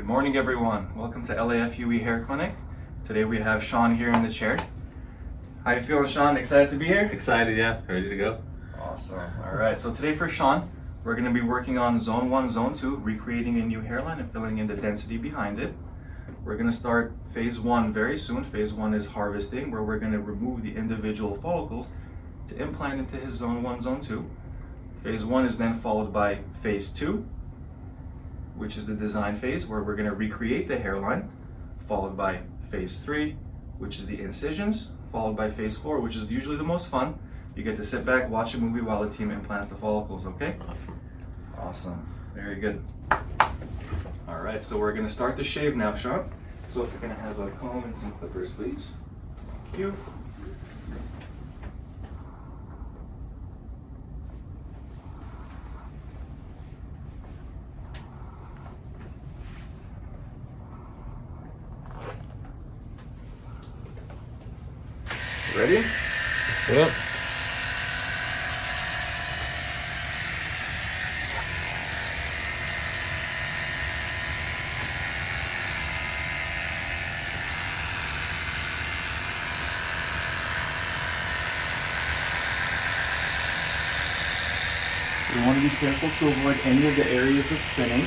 morning, everyone. Welcome to FUE Hair Clinic. Today we have Sean here in the chair. How you feeling, Sean? Excited to be here? Excited, yeah. Ready to go. Awesome. All right, so today for Sean, we're going to be working on zone 1, zone 2, recreating a new hairline and filling in the density behind it. We're going to start phase 1 very soon. Phase 1 is harvesting, where we're going to remove the individual follicles to implant into his zone 1, zone 2. Phase 1 is then followed by phase 2, which is the design phase, where we're going to recreate the hairline, followed by phase 3, which is the incisions, followed by phase 4, which is usually the most fun. You get to sit back, watch a movie while the team implants the follicles, okay? Awesome. Awesome. Very good. All right, so we're going to start the shave now, Sean. So if you're going to have a comb and some clippers, please. Thank you. Ready? Yep. We want to be careful to avoid any of the areas of thinning,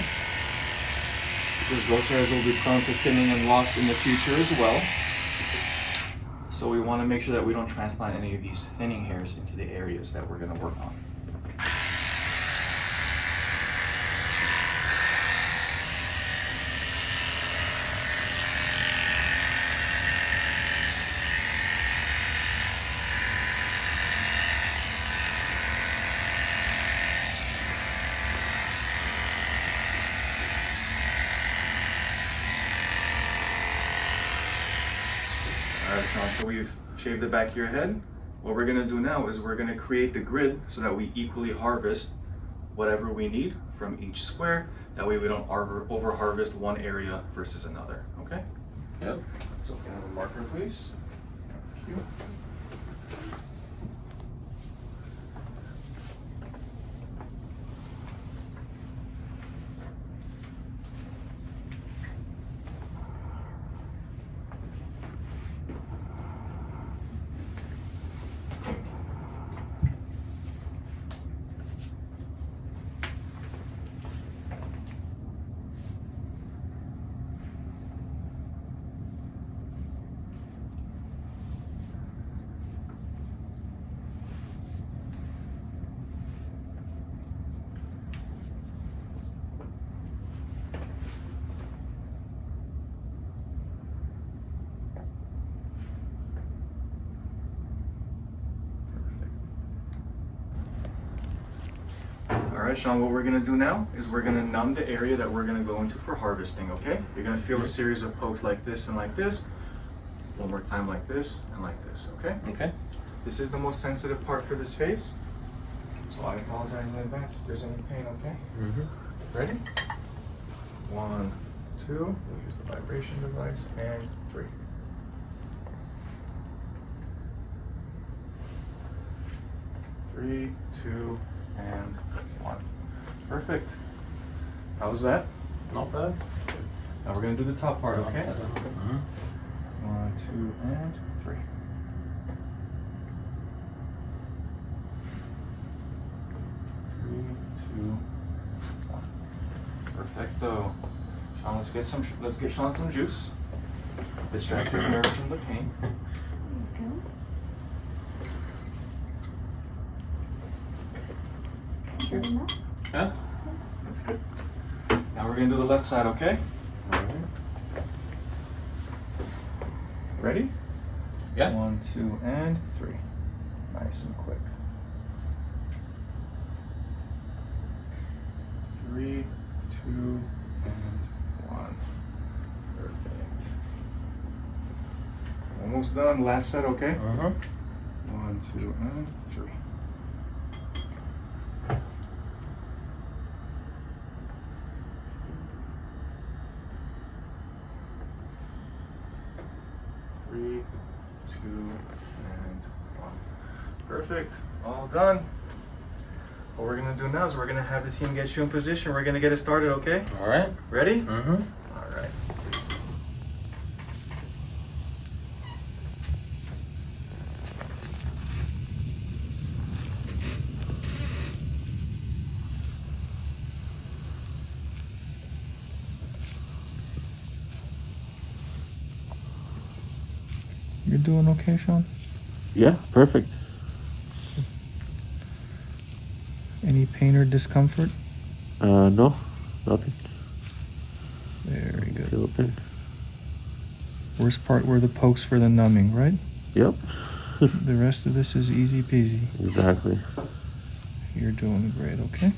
because those hairs will be prone to thinning and loss in the future as well. So we want to make sure that we don't transplant any of these thinning hairs into the areas that we're going to work on. Alright, Sean, so we've shaved the back of your head. What we're going to do now is we're going to create the grid so that we equally harvest whatever we need from each square. That way we don't over harvest one area versus another, okay? Yep. So can I have a marker, please? Thank you. All right, Sean, what we're gonna do now is we're gonna numb the area that we're gonna go into for harvesting, okay? You're gonna feel a series of pokes like this and like this. One more time like this and like this, okay? Okay. This is the most sensitive part for this phase. So I apologize in advance if there's any pain, okay? Mm-hmm. Ready? 1, 2, we'll use the vibration device, and 3. Three, 2, and 1. Perfect. How's that? Not bad. Now we're gonna do the top part, okay? Mm-hmm. 1, 2, and 3. 3, 2, 1. Perfecto. Sean, let's get Sean some juice. Distract his nerves from the pain. Yeah. That's good. Now we're gonna do the left side, okay? Ready? Yeah. 1, 2, and 3. Nice and quick. 3, 2, and 1. Perfect. Almost done. Last set, okay? 1, 2, and 3. 3, 2, and 1. Perfect. All done. What we're gonna do now is we're gonna have the team get you in position. We're gonna get it started, okay? All right. Ready? Mm-hmm. All right. You're doing okay, Sean? Yeah, perfect. Any pain or discomfort? No, nothing. Very good. Feel a pain. Worst part were the pokes for the numbing, right? Yep. The rest of this is easy peasy. Exactly. You're doing great, okay?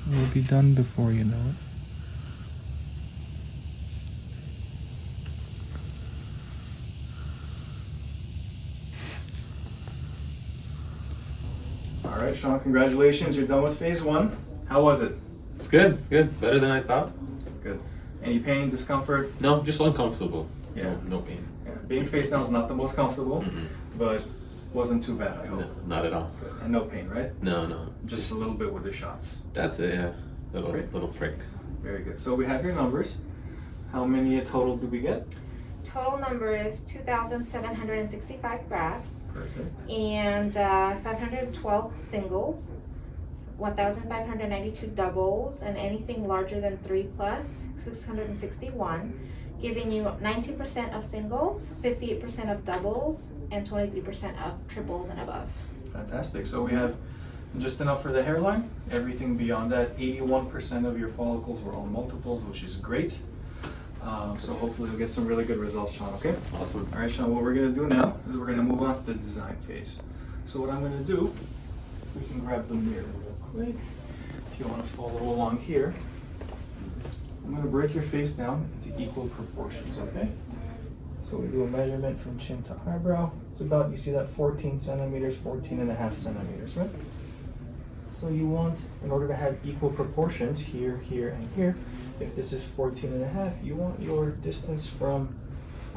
We'll be done before you know it. All right, Sean, congratulations. You're done with phase 1. How was it? It's good. Good. Better than I thought. Good. Any pain, discomfort? No, just uncomfortable. Yeah. No pain. Yeah. Being face down is not the most comfortable, but wasn't too bad, I hope. No, not at all. Good. And no pain, right? No. Just a little bit with the shots. That's it, yeah. Great. Little prick. Very good. So we have your numbers. How many total do we get? Total number is 2,765 grafts Perfect. and 512 singles, 1,592 doubles, and anything larger than 3 plus, 661, giving you 90% of singles, 58% of doubles, and 23% of triples and above. Fantastic. So we have just enough for the hairline. Everything beyond that, 81% of your follicles were all multiples, which is great. So hopefully we'll get some really good results, Sean, okay? Awesome. All right, Sean, what we're gonna do now is we're gonna move on to the design phase. So what I'm gonna do, we can grab the mirror real quick. If you wanna follow along here, I'm gonna break your face down into equal proportions, okay? So we do a measurement from chin to eyebrow. It's about, you see that 14 centimeters, 14 and a half centimeters, right? So you want, in order to have equal proportions here, here, and here, if this is 14 and a half, you want your distance from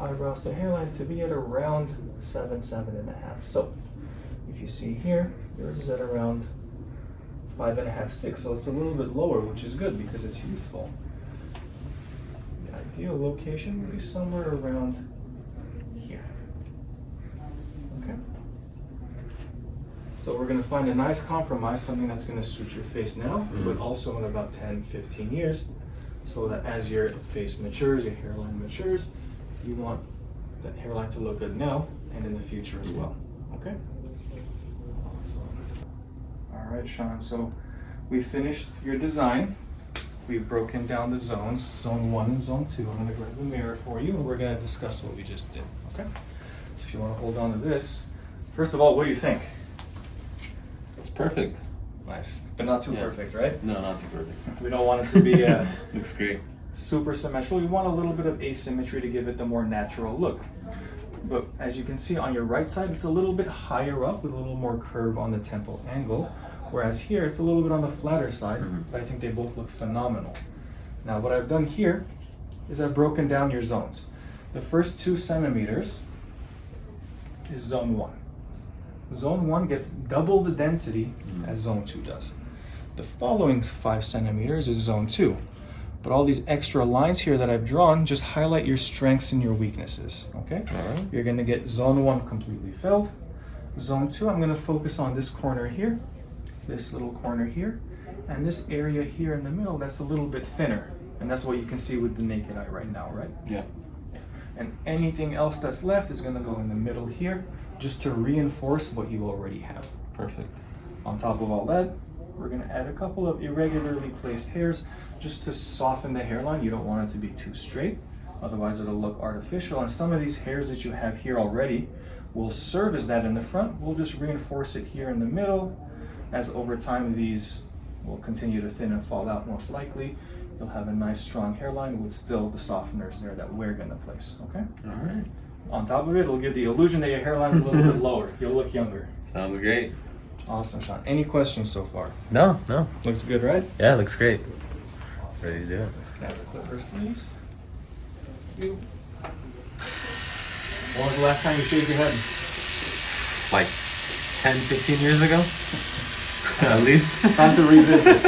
eyebrows to hairline to be at around 7, 7 and a half. So if you see here, yours is at around 5 and a half, 6. So it's a little bit lower, which is good because it's youthful. The ideal location would be somewhere around here. Okay. So we're gonna find a nice compromise, something that's gonna suit your face now, but also in about 10, 15 years. So that as your face matures, your hairline matures, you want that hairline to look good now and in the future as well, okay? Awesome. All right, Sean, so we finished your design. We've broken down the zones, zone 1 and zone 2. I'm gonna grab the mirror for you and we're gonna discuss what we just did, okay? So if you wanna hold on to this, first of all, what do you think? It's perfect. Nice, but not too perfect, right? No, not too perfect. We don't want it to be Looks great. super symmetrical. We want a little bit of asymmetry to give it the more natural look. But as you can see on your right side, it's a little bit higher up with a little more curve on the temple angle. Whereas here, it's a little bit on the flatter side, but I think they both look phenomenal. Now what I've done here is I've broken down your zones. The first 2 centimeters is zone 1. Zone 1 gets double the density as zone 2 does. The following 5 centimeters is zone 2. But all these extra lines here that I've drawn just highlight your strengths and your weaknesses, okay? All right. You're gonna get zone 1 completely filled. Zone 2, I'm gonna focus on this corner here, this little corner here, and this area here in the middle that's a little bit thinner. And that's what you can see with the naked eye right now, right? Yeah. And anything else that's left is gonna go in the middle here, just to reinforce what you already have. Perfect. On top of all that, we're gonna add a couple of irregularly placed hairs just to soften the hairline. You don't want it to be too straight, otherwise it'll look artificial. And some of these hairs that you have here already will serve as that in the front. We'll just reinforce it here in the middle. As over time, these will continue to thin and fall out most likely. You'll have a nice strong hairline with still the softeners there that we're gonna place, okay? All right. On top of it, it'll give the illusion that your hairline's a little bit lower. You'll look younger. Sounds great. Awesome, Sean. Any questions so far? No. Looks good, right? Yeah, looks great. Awesome. Ready to do it. Now the clippers, please. Thank you. When was the last time you shaved your head? Like 10, 15 years ago? At least. Time to revisit.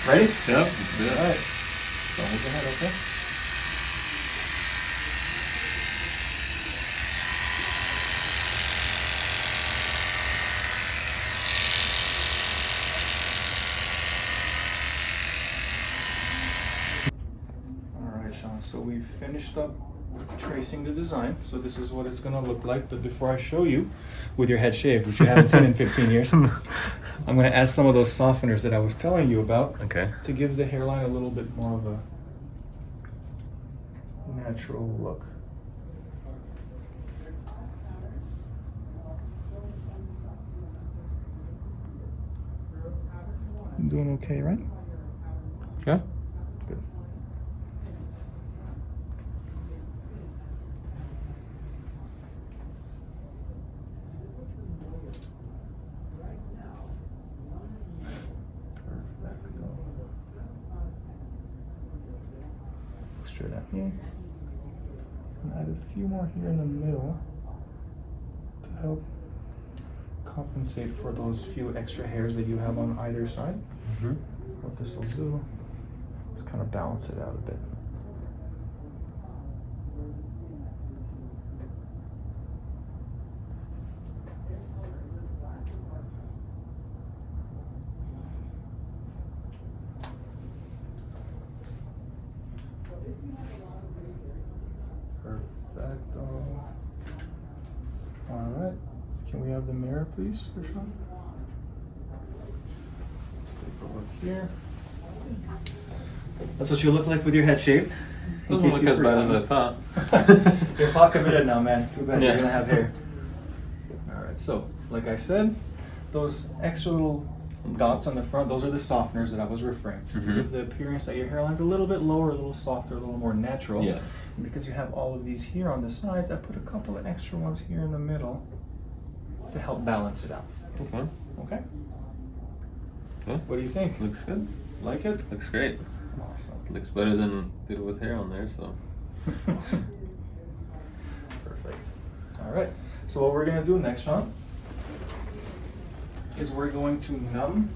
Ready? Yep. Let's do it. All right. Don't move the head, okay? Alright, Sean, so we've finished up tracing the design. So this is what it's gonna look like, but before I show you with your head shaved, which you haven't seen in 15 years, I'm gonna add some of those softeners that I was telling you about Okay. to give the hairline a little bit more of a natural look. I'm doing okay, right? Yeah. Good. Straight out here. And add a few more here in the middle to help compensate for those few extra hairs that you have on either side. Mm-hmm. What this will do is kind of balance it out a bit. Perfecto. All right. Can we have the mirror, please, for Sean? Let's take a look here. That's what you look like with your head shaved. Doesn't look as bad as I thought. You're pot committed now, man. Too bad Yeah. you're gonna have hair. All right. So, like I said, those extra little dots on the front, those are the softeners that I was referring to. To give the appearance that your hairline's a little bit lower, a little softer, a little more natural. Yeah. And because you have all of these here on the sides, I put a couple of extra ones here in the middle to help balance it out. Okay. Okay? Okay. What do you think? Looks good. Like it? Looks great. Awesome. Looks better than did with hair on there, so. Perfect. All right. So what we're gonna do next, Sean, is we're going to numb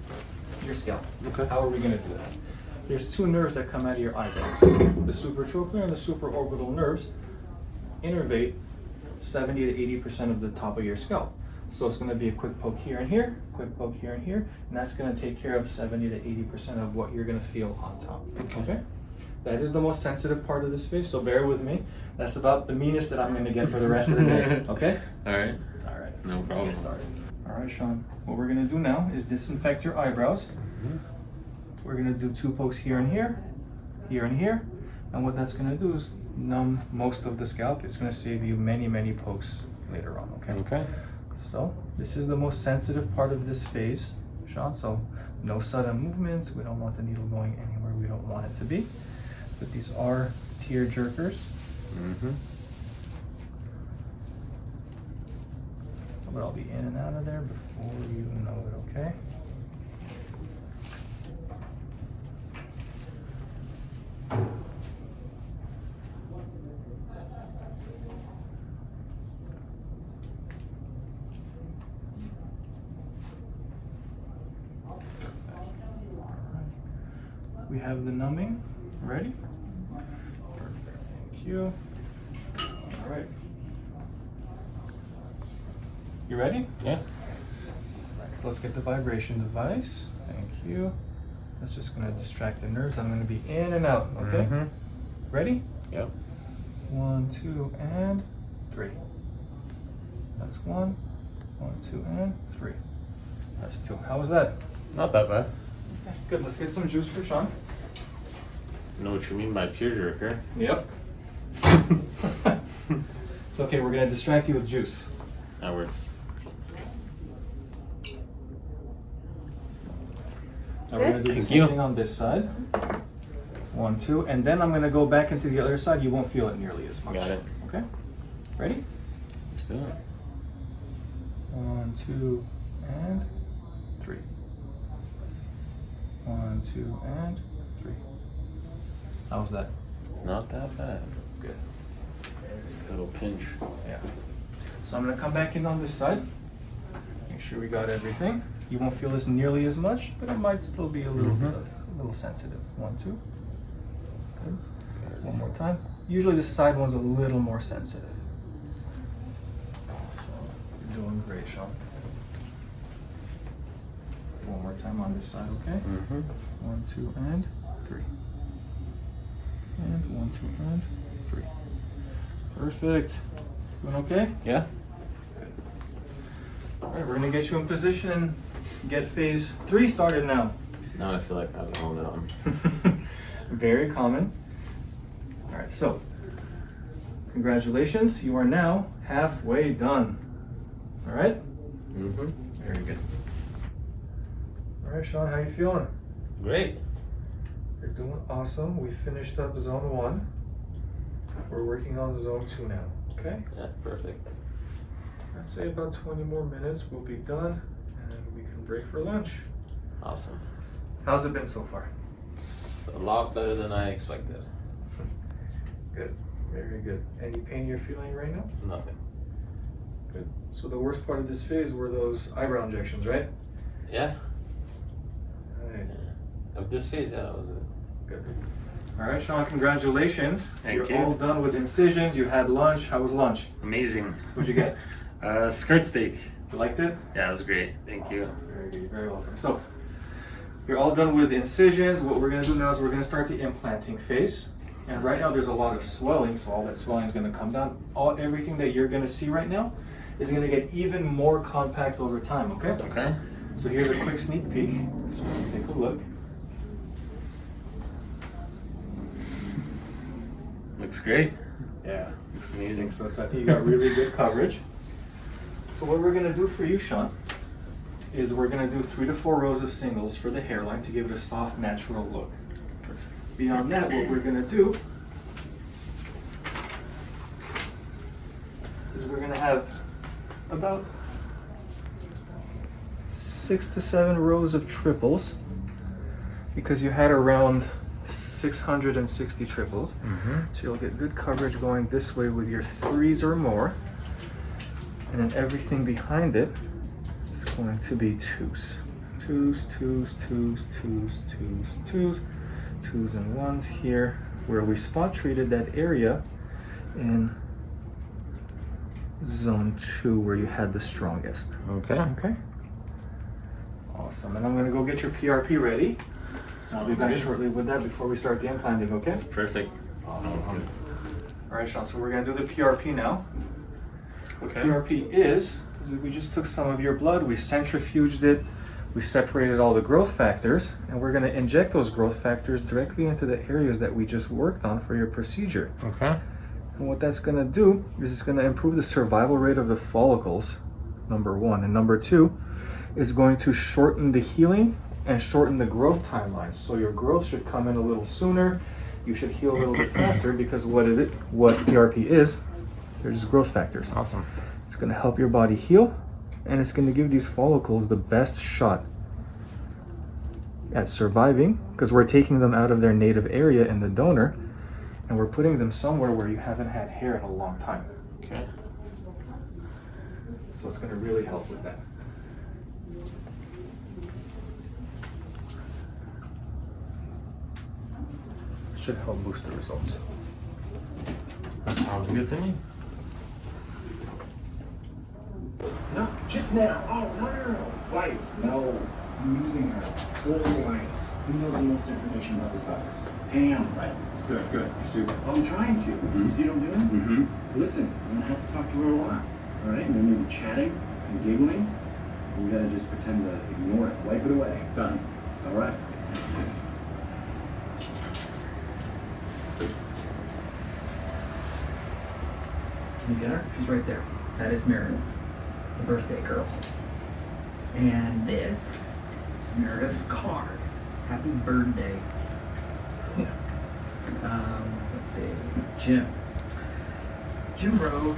your scalp. Okay. How are we gonna do that? There's two nerves that come out of your eyebrows. The supratrochlear and the supraorbital nerves innervate 70 to 80% of the top of your scalp. So it's gonna be a quick poke here and here, quick poke here and here, and that's gonna take care of 70 to 80% of what you're gonna feel on top. Okay? That is the most sensitive part of this face, so bear with me. That's about the meanest that I'm gonna get for the rest of the day, okay? All right. All right, No problem. let's get started. All right, Sean, what we're gonna do now is disinfect your eyebrows. We're gonna do two pokes here and here, and what that's gonna do is numb most of the scalp. It's gonna save you many, many pokes later on, okay? Okay. So, this is the most sensitive part of this phase, Sean, so no sudden movements. We don't want the needle going anywhere we don't want it to be. But these are tear jerkers. Mm-hmm. But I'll be in and out of there before you know it, okay? We have the numbing ready. Perfect, thank you. All right. You ready? Yeah. Right, so let's get the vibration device. Thank you. That's just gonna distract the nerves. I'm gonna be in and out, okay? Mm-hmm. Ready? Yep. 1, 2, and 3. That's 1, 2, and 3. That's 2. How was that? Not that bad. Okay, good. Let's get some juice for Sean. Know what you mean by tearjerker. Yep. It's okay. We're gonna distract you with juice. That works. Now we're gonna do the Thank same you. thing on this side. 1, 2, and then I'm gonna go back into the other side. You won't feel it nearly as much. Got it. Okay. Ready? Let's do it. 1, 2, and 3. 1, 2, and 3. How's that? Not that bad. Good. A little pinch. Yeah. So I'm gonna come back in on this side. Make sure we got everything. You won't feel this nearly as much, but it might still be a little bit a little sensitive. 1, 2. Good. One more time. Usually the side one's a little more sensitive. So you're doing great, Sean. One more time on this side, okay? Mm-hmm. 1, 2, and 3. And 1, 2, and 3. Perfect. Doing okay? Yeah. Good. All right, we're gonna get you in position and get phase 3 started now. Now I feel like I have to hold it on. Very common. All right, so congratulations, you are now halfway done. All right? Mm-hmm. Very good. All right, Sean, how you feeling? Great. You're doing awesome. We finished up zone 1. We're working on zone 2 now, okay? Yeah, perfect. I'd say about 20 more minutes, we'll be done, and we can break for lunch. Awesome. How's it been so far? It's a lot better than I expected. Good, very good. Any pain you're feeling right now? Nothing. Good. So the worst part of this phase were those eyebrow injections, right? Yeah. All right, Yeah. Of this phase, yeah, that was it. good. All right, Sean, congratulations. Thank You're you. all done with incisions. You had lunch. How was lunch? Amazing. What'd you get? Skirt steak. You liked it? Yeah, it was great. Thank you. Awesome. Very good. You're very welcome. So you're all done with incisions. What we're going to do now is we're going to start the implanting phase. And right now there's a lot of swelling, so all that swelling is going to come down. Everything that you're going to see right now is going to get even more compact over time, okay? Okay. So here's a quick sneak peek. So take a look. Looks great. Yeah. Looks amazing. So I think you got really good coverage. So what we're going to do for you, Sean, is we're going to do 3 to 4 rows of singles for the hairline to give it a soft, natural look. Beyond that, what we're going to do is we're going to have about 6 to 7 rows of triples because you had around 660 triples. Mm-hmm. So you'll get good coverage going this way with your 3s or more. And then everything behind it is going to be 2s. 2s, 2s, 2s, 2s, 2s, 2s, 2s and 1s here, where we spot treated that area in zone 2 where you had the strongest. Okay. Okay? Awesome. And I'm going to go get your PRP ready. I'll be back shortly with that before we start the implanting, okay? Perfect. Awesome. All right, Sean, so we're going to do the PRP now. What Okay. PRP is we just took some of your blood, we centrifuged it, we separated all the growth factors, and we're going to inject those growth factors directly into the areas that we just worked on for your procedure. Okay. And what that's going to do is it's going to improve the survival rate of the follicles, number 1. And number 2, it's going to shorten the healing and shorten the growth timeline. So your growth should come in a little sooner. You should heal a little bit faster because what PRP is, they're just growth factors. Awesome. It's going to help your body heal, and it's going to give these follicles the best shot at surviving because we're taking them out of their native area in the donor and we're putting them somewhere where you haven't had hair in a long time. Okay. So it's going to really help with that. Should help boost the results. That sounds good to me. No, just now. Oh, no. Lights. No. I'm using her. Full lights. Who knows the most information about this office? Pam. Right. It's good. Good. Let's do this. I'm trying to. You see what I'm doing? Mm-hmm. Listen, I'm going to have to talk to her a lot. All right? And then maybe chatting and giggling. We got to just pretend to ignore it. Wipe it away. Done. All right. Can you get her? She's right there. That is Meredith, the birthday girl. And this is Meredith's card. Happy birthday. Let's see. Jim wrote.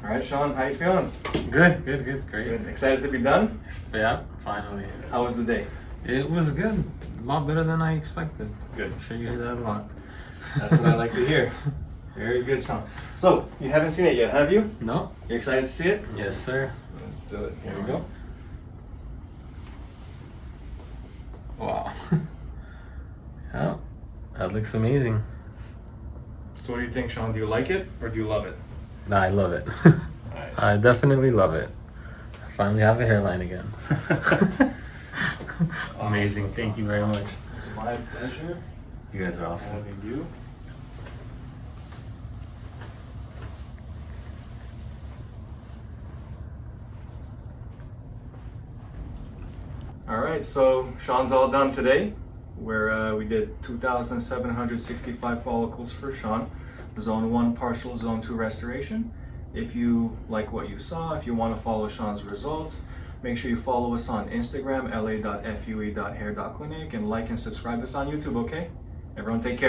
All right, Sean, how you feeling? Good, great. Good. Excited to be done? Yeah, finally. How was the day? It was good. A lot better than I expected. Good. I'm sure you hear that a lot. That's what I like to hear. Very good, Sean. So, you haven't seen it yet, have you? No? You excited to see it? Yes, sir. Let's do it. Here we go. Wow. Yeah. That looks amazing. So what do you think, Sean? Do you like it or do you love it? Nah, I love it. Nice. I definitely love it. I finally have a hairline again. Amazing. Thank you very much. It's my pleasure You guys are awesome. having you. All right, so Sean's all done today. Where we did 2,765 follicles for Sean. Zone 1 partial, Zone 2 restoration. If you like what you saw, if you want to follow Sean's results, make sure you follow us on Instagram, la.fue.hair.clinic, and like and subscribe us on YouTube, okay? Everyone take care.